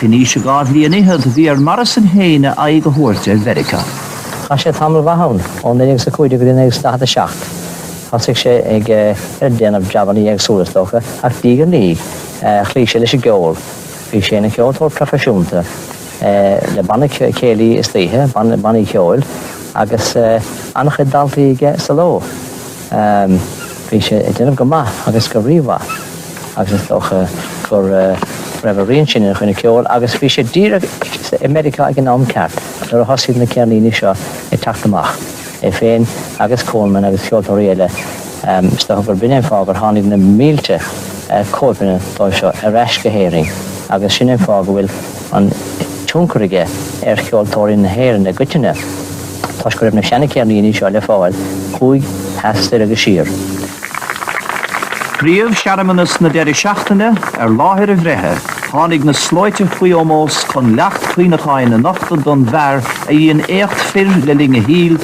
ach in eisiau gad líanaithe bhí Morrison héine aig go húirte Verica. Tá sé tamil bhain ón 1950 go 1977. Tá sé ag déanamh jabaní ag súlastócha ach dígan ní chlí sé leis geol. Bhí sé na ceoltóir profisiúnta le banna céalaí is títhe, banna ceol, agus annach é daltaí ige sa ló. Bhí sé déanamh go maith agus go riomha agus tócha gur Riverstown sin chuine ceol agus bhí sé díra America ag an am ceart. Ar a hosaigh na cearníní seo i tachtamach. Féin agus Coleman agus ceoltóir eile stocha gur bine fág ar tháinig na mílte cóipine dó seo ar eis go héiring. Agus sin fág bhfuil an túncaige ar ceoltóirí na héireann na gcuiteine. Tá go raibh na seanna cearníní seo le fáil chuig heastar agus siar. Príomh searamanas na deireadh seachtaine ar láthir a bhreithe, tháinig na sláite faoi ómós chun leacht chuoineáin na nachta don bhear a dhéon écht fir le linge híl,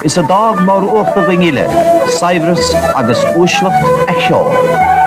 is a dag mar uachta bhaingile, saibhras agus uislach a cheol.